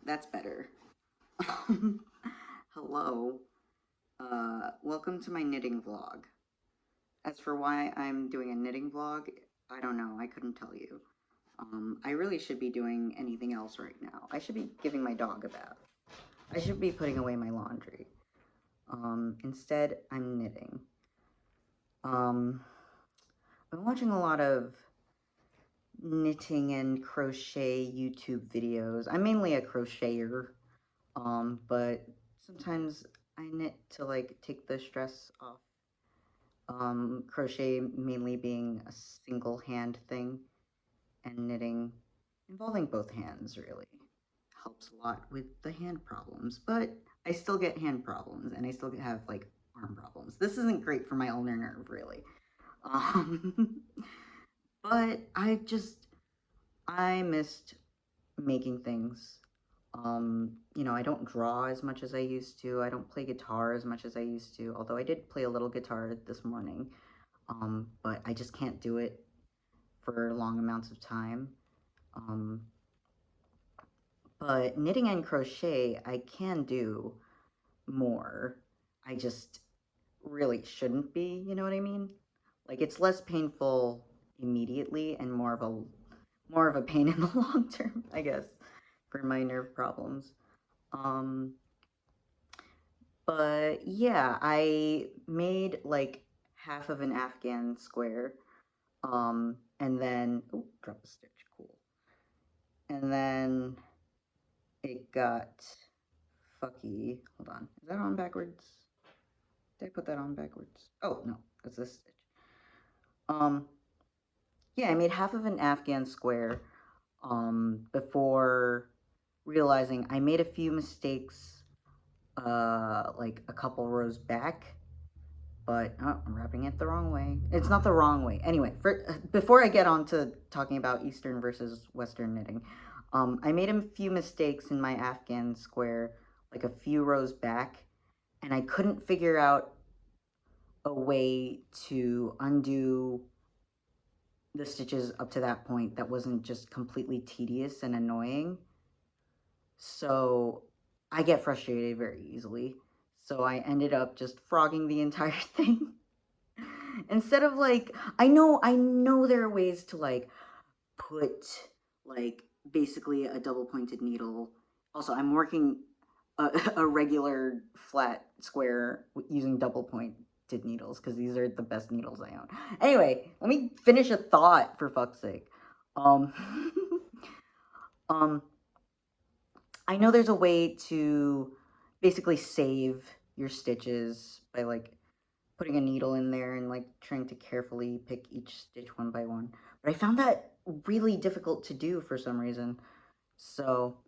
That's better. Hello. Welcome to my knitting vlog. As for why I'm doing a knitting vlog, I don't know. I couldn't tell you. I really should be doing anything else right now. I should be giving my dog a bath. I should be putting away my laundry. Instead, I'm knitting. Um, I've been watching a lot of knitting and crochet YouTube videos. I'm mainly a crocheter. But sometimes I knit to like take the stress off. Crochet mainly being a single hand thing, and knitting involving both hands really helps a lot with the hand problems. But I still get hand problems, and I still have like arm problems. This isn't great for my ulnar nerve really. Um, but I missed making things. I don't draw as much as I used to. I don't play guitar as much as I used to, although I did play a little guitar this morning. But I just can't do it for long amounts of time. Um, but knitting and crochet, I can do more. I just really shouldn't be, you know what I mean? Like it's less painful immediately and more of a pain in the long term, I guess, for my nerve problems. Um, But yeah, I made like half of an Afghan square. And then, oh, drop a stitch, cool. And then it got fucky. Hold on, is that on backwards? Did I put that on backwards? Oh, no, that's this stitch. Um, yeah, I made half of an Afghan square, before realizing I made a few mistakes, like a couple rows back. But I'm wrapping it the wrong way. It's not the wrong way. Anyway, before I get on to talking about Eastern versus Western knitting, I made a few mistakes in my Afghan square, like a few rows back, and I couldn't figure out a way to undo the stitches up to that point that wasn't just completely tedious and annoying. So I get frustrated very easily. So I ended up just frogging the entire thing. Instead of like, I know there are ways to like put like basically a double pointed needle. Also, I'm working a regular flat square using double pointed needles because these are the best needles I own. Anyway, let me finish a thought for fuck's sake. Um, um, I know there's a way to basically save your stitches by like putting a needle in there and like trying to carefully pick each stitch one by one. But I found that really difficult to do for some reason. So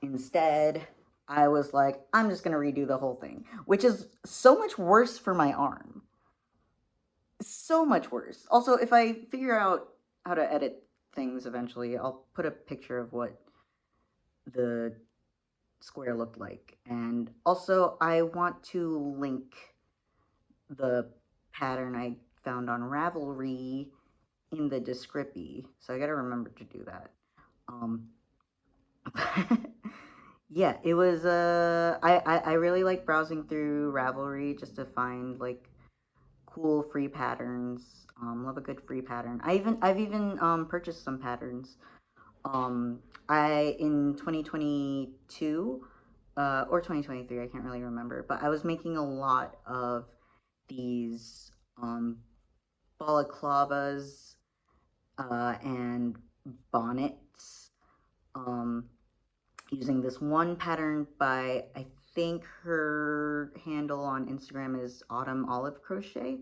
instead, I was like, I'm just gonna redo the whole thing, which is so much worse for my arm. So much worse. Also, if I figure out how to edit things eventually, I'll put a picture of what the square looked like. And also, I want to link the pattern I found on Ravelry in the descripy, so I gotta remember to do that. Um, yeah, it was. I really like browsing through Ravelry just to find like cool free patterns. Love a good free pattern. I've even purchased some patterns. I in 2022 or 2023, I can't really remember, but I was making a lot of these balaclavas and bonnets, um, using this one pattern by, I think her handle on Instagram is Autumn Olive Crochet.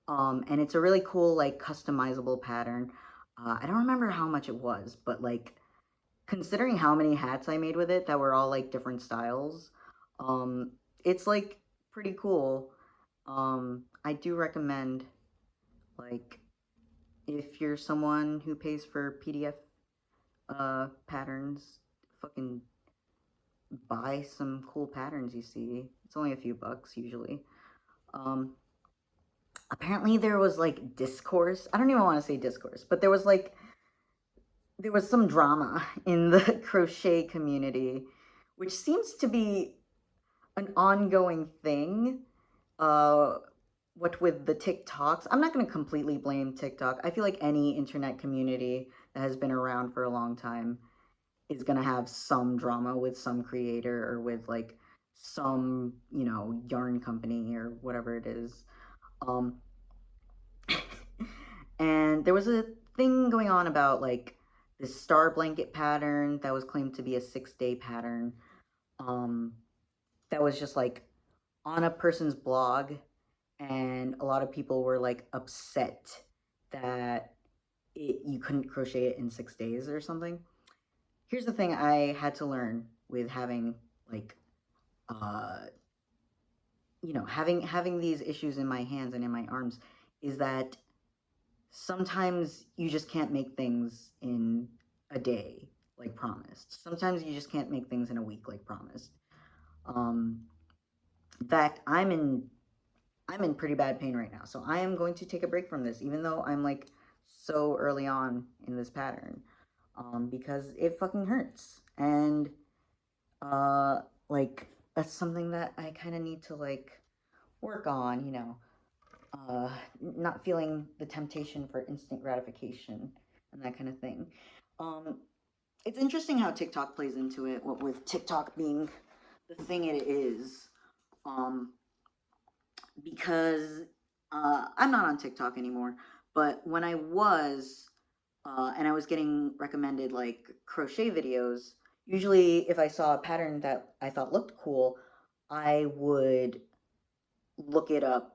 And it's a really cool, like, customizable pattern. I don't remember how much it was, but like, considering how many hats I made with it that were all like different styles, it's like pretty cool. I do recommend, like, if you're someone who pays for PDF patterns, fucking buy some cool patterns you see. It's only a few bucks usually. Um, Apparently there was like discourse. I don't even want to say discourse, but there was like there was some drama in the crochet community, which seems to be an ongoing thing. Uh, what with the TikToks, I'm not going to completely blame TikTok. I feel like any internet community that has been around for a long time is going to have some drama with some creator or with like some, yarn company or whatever it is. Um, and there was a thing going on about like this star blanket pattern that was claimed to be a 6-day pattern. Um, that was just like on a person's blog, and a lot of people were like upset that you couldn't crochet it in 6 days or something. Here's the thing I had to learn with having like uh having these issues in my hands and in my arms is that sometimes you just can't make things in a day like promised. Sometimes you just can't make things in a week like promised. Um, in fact, I'm in pretty bad pain right now, so I am going to take a break from this, even though I'm like so early on in this pattern, because it fucking hurts, and uh, like that's something that I kind of need to like work on, not feeling the temptation for instant gratification and that kind of thing. Um, it's interesting how TikTok plays into it. What with TikTok being the thing it is, um, because I'm not on TikTok anymore. But when I was, and I was getting recommended like crochet videos, usually if I saw a pattern that I thought looked cool, I would look it up.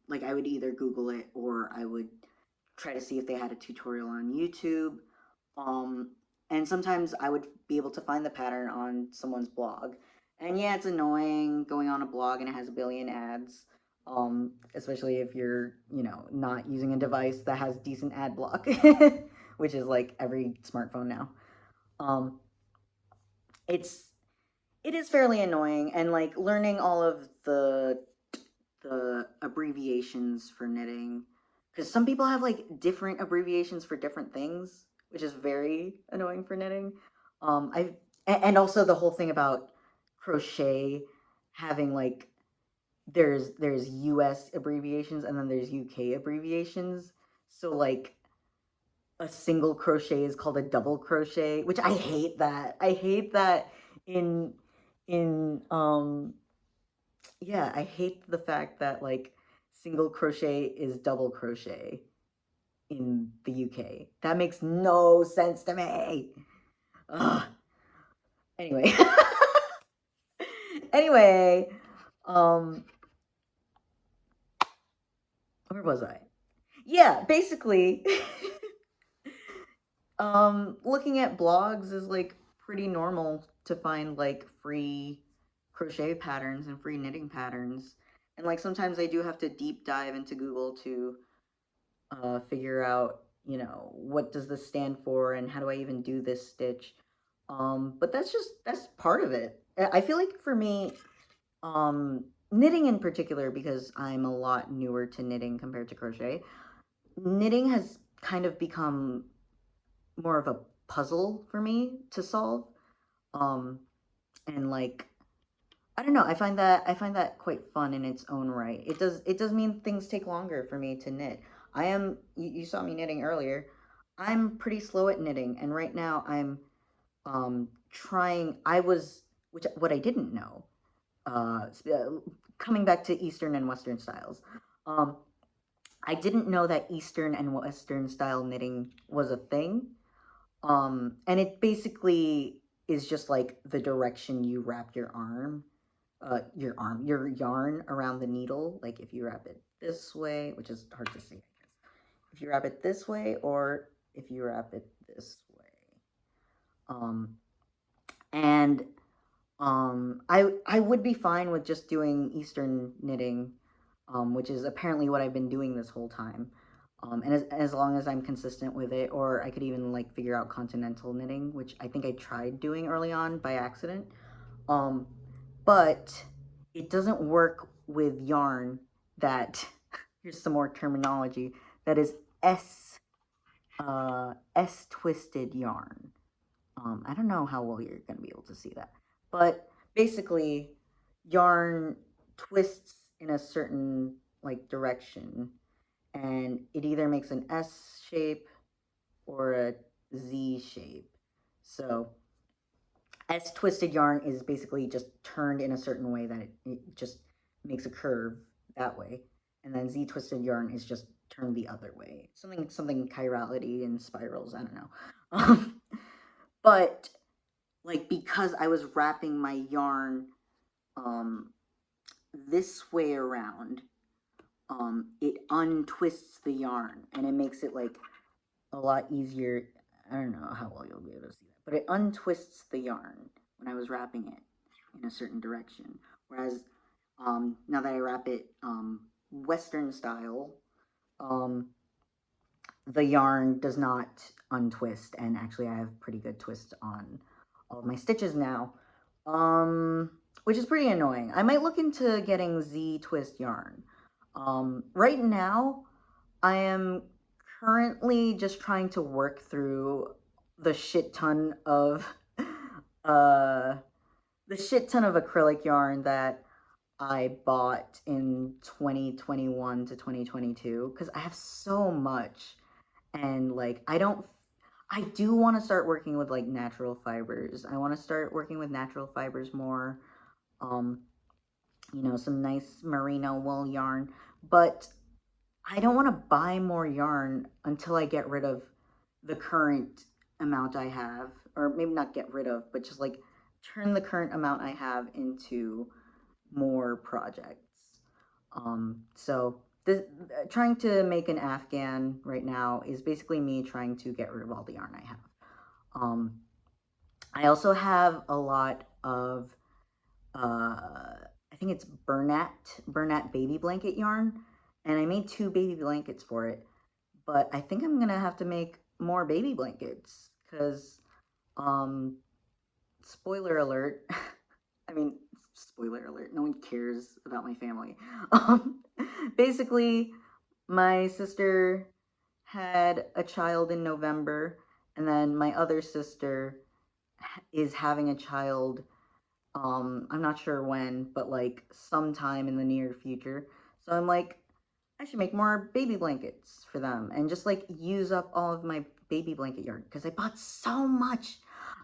Like I would either Google it or I would try to see if they had a tutorial on YouTube. Um, and sometimes I would be able to find the pattern on someone's blog. And yeah, it's annoying going on a blog and it has a billion ads. Especially if you're, not using a device that has decent ad block, which is like every smartphone now. Um, it's it is fairly annoying, and like learning all of the abbreviations for knitting, because some people have like different abbreviations for different things, which is very annoying for knitting. I and also the whole thing about crochet having like there's US abbreviations and then there's UK abbreviations. So like a single crochet is called a double crochet, which I hate that. I hate that in in yeah, I hate the fact that like single crochet is double crochet in the UK. That makes no sense to me. Ugh. Anyway. Anyway, um where was I? Yeah, basically looking at blogs is like pretty normal to find like free crochet patterns and free knitting patterns. And like sometimes I do have to deep dive into Google to figure out, what does this stand for and how do I even do this stitch. But that's part of it. I feel like for me, knitting in particular, because I'm a lot newer to knitting compared to crochet, knitting has kind of become more of a puzzle for me to solve. Um, and like I don't know, I find that quite fun in its own right. It does mean things take longer for me to knit. You saw me knitting earlier. I'm pretty slow at knitting, and right now I'm trying. I was which what I didn't know. Coming back to Eastern and Western styles. Um, I didn't know that Eastern and Western style knitting was a thing. And it basically is just like the direction you wrap your yarn around the needle. Like if you wrap it this way, which is hard to see, I guess. If you wrap it this way, or if you wrap it this way. Um, and I would be fine with just doing Eastern knitting, which is apparently what I've been doing this whole time. And as long as I'm consistent with it, or I could even like figure out continental knitting, which I think I tried doing early on by accident. Um, but it doesn't work with yarn that, here's some more terminology, that is S S-twisted yarn. I don't know how well you're going to be able to see that, but basically, yarn twists in a certain like direction, and it either makes an S shape or a Z shape. So S twisted yarn is basically just turned in a certain way that it just makes a curve that way, and then Z twisted yarn is just turned the other way. Something chirality and spirals. I don't know. But like because I was wrapping my yarn um, this way around, it untwists the yarn and it makes it like a lot easier. I don't know how well you'll be able to see that, but it untwists the yarn when I was wrapping it in a certain direction. Whereas now that I wrap it Western style, um, the yarn does not untwist, and actually I have pretty good twist on all of my stitches now, which is pretty annoying. I might look into getting Z twist yarn. Right now, I am currently just trying to work through the shit ton of uh, the shit ton of acrylic yarn that I bought in 2021 to 2022 because I have so much, and like I do want to start working with like natural fibers. I want to start working with natural fibers more. Um, some nice merino wool yarn, but I don't want to buy more yarn until I get rid of the current amount I have, or maybe not get rid of, but just like turn the current amount I have into more projects. So this, trying to make an Afghan right now is basically me trying to get rid of all the yarn I have. Um, I also have a lot of, I think it's Bernat baby blanket yarn, and I made 2 baby blankets for it. But I think I'm gonna have to make more baby blankets because, um, spoiler alert. I mean, spoiler alert. No one cares about my family. Um, basically, my sister had a child in November, and then my other sister is having a child. I'm not sure when, but like sometime in the near future. So I'm like, I should make more baby blankets for them and just like use up all of my baby blanket yarn because I bought so much.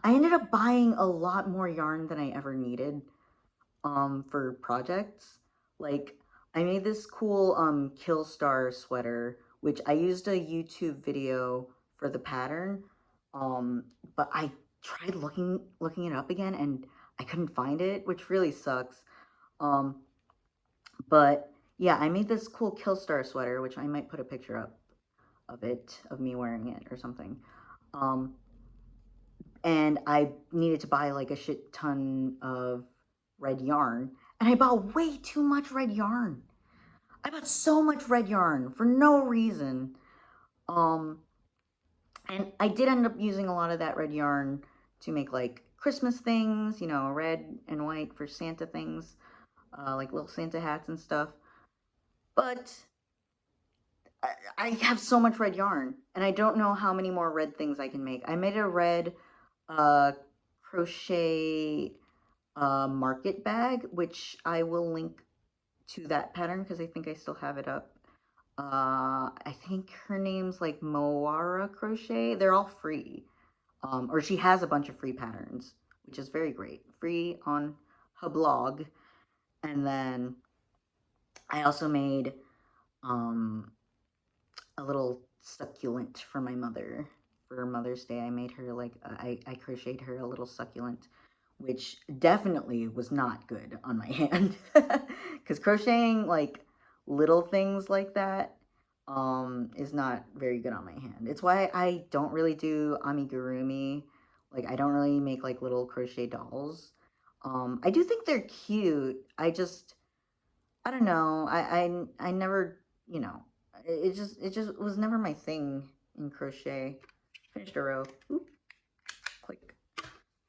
I ended up buying a lot more yarn than I ever needed for projects. Like I made this cool Kill Star sweater, which I used a YouTube video for the pattern. Um, but I tried looking it up again and I couldn't find it, which really sucks. Um, but yeah, I made this cool Kill Star sweater, which I might put a picture up of it, of me wearing it or something. Um, and I needed to buy like a shit ton of red yarn, and I bought way too much red yarn. I bought so much red yarn for no reason. Um, and I did end up using a lot of that red yarn to make like Christmas things, red and white for Santa things, like little Santa hats and stuff. But I have so much red yarn, and I don't know how many more red things I can make. I made a red uh, crochet market bag, which I will link to that pattern because I think I still have it up. I think her name's like Moara Crochet. They're all free. Or she has a bunch of free patterns, which is very great. Free on her blog. And then I also made um, a little succulent for my mother for Mother's Day. I made her like I crocheted her a little succulent, which definitely was not good on my hand because crocheting like little things like that is not very good on my hand. It's why I don't really do amigurumi. Like I don't really make like little crochet dolls. I do think they're cute. I don't know. I never, you know, it just was never my thing in crochet. Finished a row. Oop, click.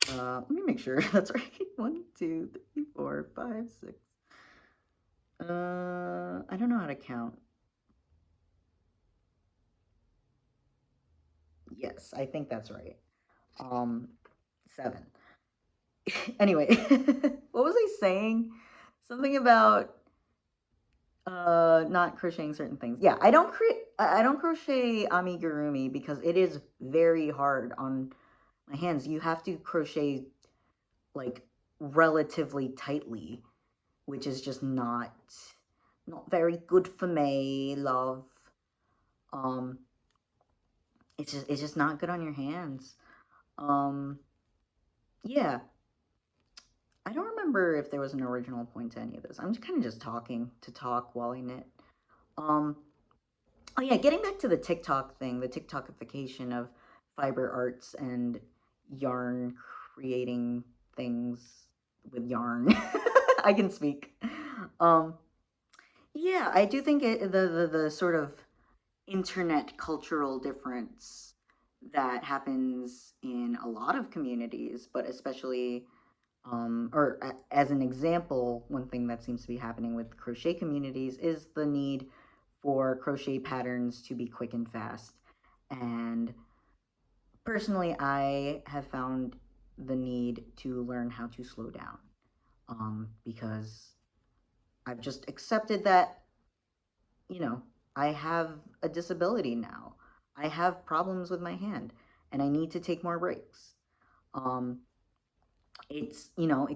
Let me make sure that's right. 1, 2, 3, 4, 5, 6. I don't know how to count. Yes, I think that's right. Um, 7. Anyway, what was I saying? Something about not crocheting certain things. Yeah, I don't crochet amigurumi because it is very hard on my hands. You have to crochet like relatively tightly, which is just not very good for me, love. Um it's just not good on your hands. Um yeah, I don't remember if there was an original point to any of this. I'm just kind of just talking to talk while I knit. Um oh yeah, getting back to the TikTok thing, the TikTokification of fiber arts and yarn creating things with yarn. I can speak. Um yeah, I do think the sort of internet cultural difference that happens in a lot of communities, but especially, as an example, one thing that seems to be happening with crochet communities is the need for crochet patterns to be quick and fast. And personally, I have found the need to learn how to slow down, because I've just accepted that, you know, I have a disability now. I have problems with my hand and I need to take more breaks. Um, it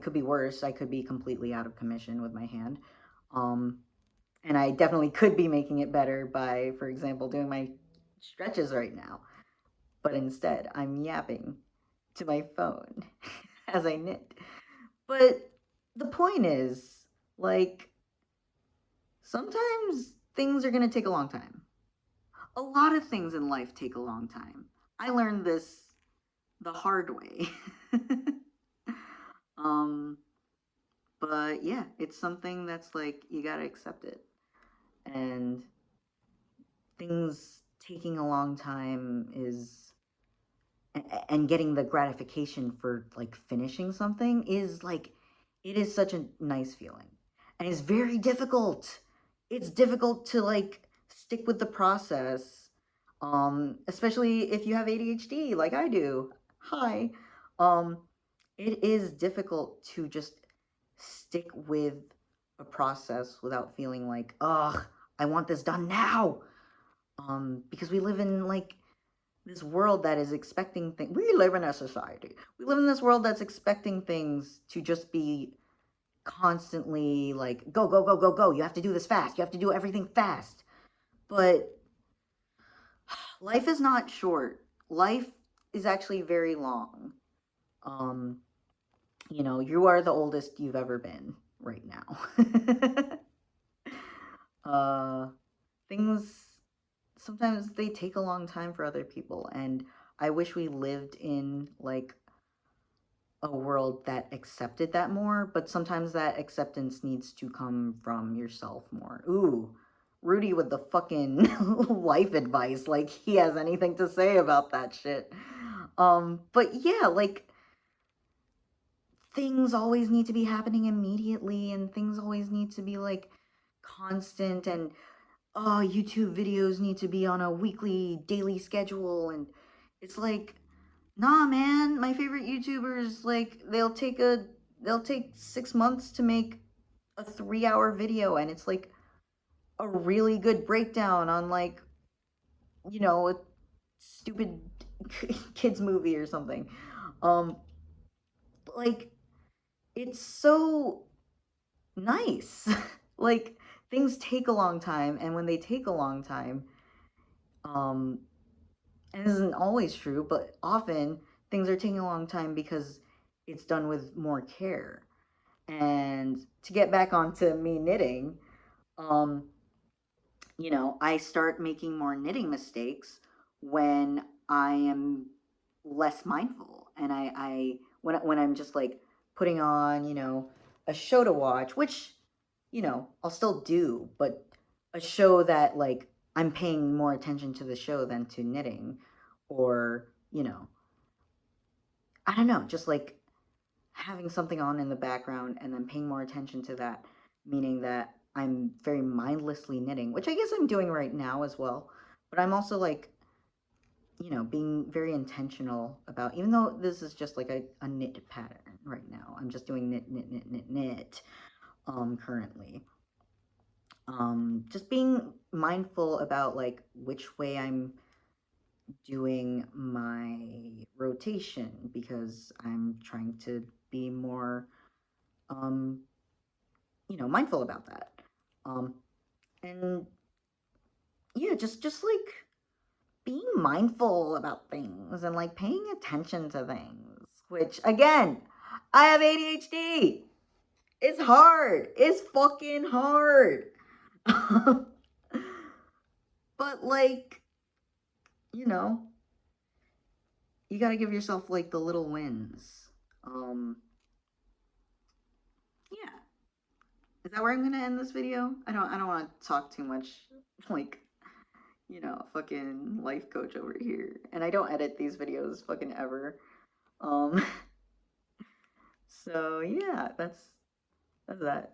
could be worse. I could be completely out of commission with my hand. Um, and I definitely could be making it better by, for example, doing my stretches right now. But instead, I'm yapping to my phone as I knit. But the point is, like, sometimes things are going to take a long time. A lot of things in life take a long time. I learned this the hard way. um, but yeah, it's something that's like you gotta accept it. And things taking a long time is and getting the gratification for like finishing something is like it is such a nice feeling. And it's very difficult. It's difficult to like stick with the process. Especially if you have ADHD like I do. Hi. Um it is difficult to just stick with a process without feeling like, ugh, I want this done now. Because we live in like this world that is expecting things. We live in a society. We live in this world that's expecting things to just be constantly like, go, go, go, go, go. You have to do this fast. You have to do everything fast. But life is not short. Life is actually very long. Um, you are the oldest you've ever been right now. uh, things sometimes they take a long time for other people, and I wish we lived in like a world that accepted that more, but sometimes that acceptance needs to come from yourself more. Ooh, Rudy with the fucking life advice, like he has anything to say about that shit. But yeah, like things always need to be happening immediately and things always need to be like constant, and YouTube videos need to be on a weekly, daily schedule. And it's like, nah, man, my favorite YouTubers, like, they'll take 6 months to make a 3 hour video, and it's like a really good breakdown on, like, a stupid kids movie or something. Um, like, it's so nice. Like, things take a long time, and when they take a long time, um, and this isn't always true, but often things are taking a long time because it's done with more care. And to get back onto me knitting, um, I start making more knitting mistakes when I am less mindful, and when I'm just like putting on, a show to watch, which I'll still do, but a show that like I'm paying more attention to the show than to knitting, or I don't know, just like having something on in the background and then paying more attention to that, meaning that I'm very mindlessly knitting, which I guess I'm doing right now as well. But I'm also like, you know, being very intentional about, even though this is just like a knit pattern right now, I'm just doing knit, knit, knit, knit, knit, currently. Just being mindful about like which way I'm doing my rotation, because I'm trying to be more, um, you know, mindful about that. Um, and yeah, just like being mindful about things and like paying attention to things, which again, I have ADHD. It's hard. It's fucking hard. But like, you know, you got to give yourself like the little wins. Yeah. Is that where I'm going to end this video? I don't want to talk too much like, you know, fucking life coach over here. And I don't edit these videos fucking ever. Um so yeah, that's that.